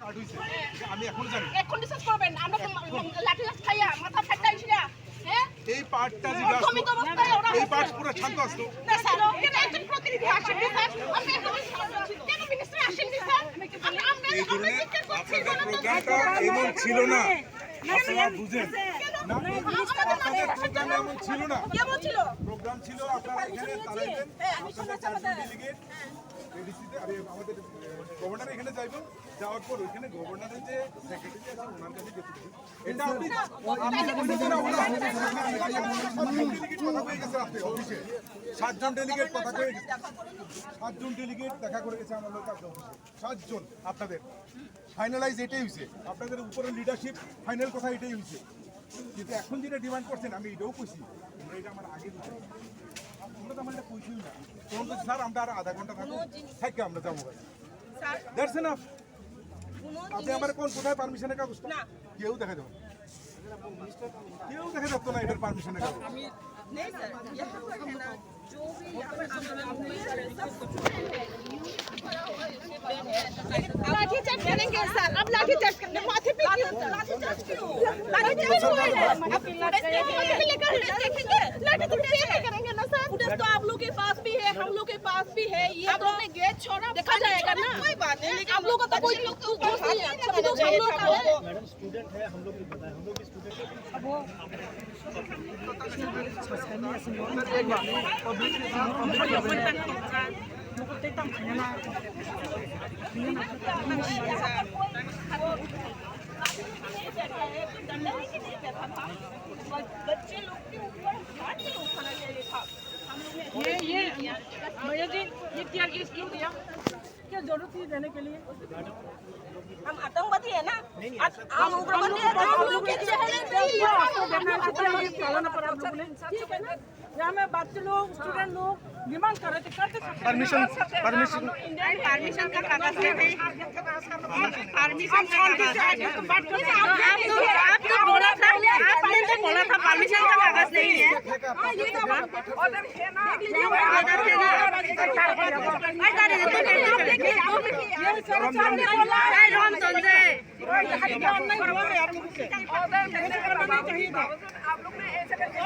part হইছে আমি এখনো জানি এখন ডিসকাস করবেন আমরা লাঠি লাঠি খাইয়া মাথা ফাটা আইছিনা হ্যাঁ এই পার্টটা যে গাছ এই পার্ট পুরো শান্ত আসতো না স্যার কেন একজন প্রতিনিধি আসেন স্যার আপনি কেন মিনিস্টার আসেন স্যার এই ধরনের আপনাদের প্রোগ্রামটা এমন ছিল না আপনারা বুঝেন না আপনাদের প্রোগ্রাম এমন ছিল না কেমন ছিল প্রোগ্রাম ছিল আপনারা এখানে দাঁড়াইবেন আপনাদের চারজন ডেলিগেট এডিসিতে আরে আমাদের গভর্নর এখানে যাইবেন যাওয়ার পর ওইখানে গভর্নরের যে সেক্রেটারি আছে ওনার কাছে যেতে হবে এটা আপনি ডেলিগেট কথা হয়ে গেছে রাতে অফিসে 7 জন ডেলিগেট কথা হয়ে গেছে 7 জন ডেলিগেট দেখা করে গেছে আমাদের কাছে অফিসে 7 জন আপনাদের ফাইনালাইজ এটাই হইছে আপনাদের উপরে লিডারশিপ ফাইনাল কথা এটাই হইছে কিন্তু এখন যেটা ডিমান্ড করছেন আমি এটাও কইছি এটা আমার আগে দিতে আমরা তো আমার এটা কইছি না তখন তো স্যার আমরা আর আধা ঘন্টা থাকবো থাকে আমরা যাবো স্যার দ্যাটস এনাফ আপনি আমার কোন কোথায় পারমিশনের কাগজ না কেউ দেখা যাবে কেউ দেখা যাচ্ছে না এটার পারমিশনের কাগজ नहीं सर यहाँ पर है ना जो भी यहाँ पर लाठी चार्ज करेंगे सर अब लाठी चार्ज करेंगे माथे पे लाठी चार्ज क्यों लाठी चार्ज हुआ है लाठी तो करेंगे ना सर फुटेज तो आप लोग के पास भी है हम लोग के पास भी है ये तो गेट छोड़ा देखा जाएगा ना कोई बात नहीं लेकिन हम लोग का तो कोई दोस्त नहीं है सब लोग हम लोग का है मैडम स्टूडेंट है हम लोग भी पता है हम लोग भी स्टूडेंट है अब वो बच्चे लोग के ऊपर हाथ नहीं उठाना चाहिए था ये भैया जी ये टीआर केस क्यों दिया क्या जरूरत थी देने के लिए हम आतंकवादी है ना हम उग्रवादी है हम लोग के चेहरे पे ही यहाँ में बच्चे लोग स्टूडेंट लोग डिमांड कर रहे थे करते परमिशन परमिशन का कागज है परमिशन का कागज है आपने बोला था आपने तो बोला था परमिशन का कागज नहीं है ऑर्डर है ना ऑर्डर है ना राम संजय आप लोग ने ऐसे करके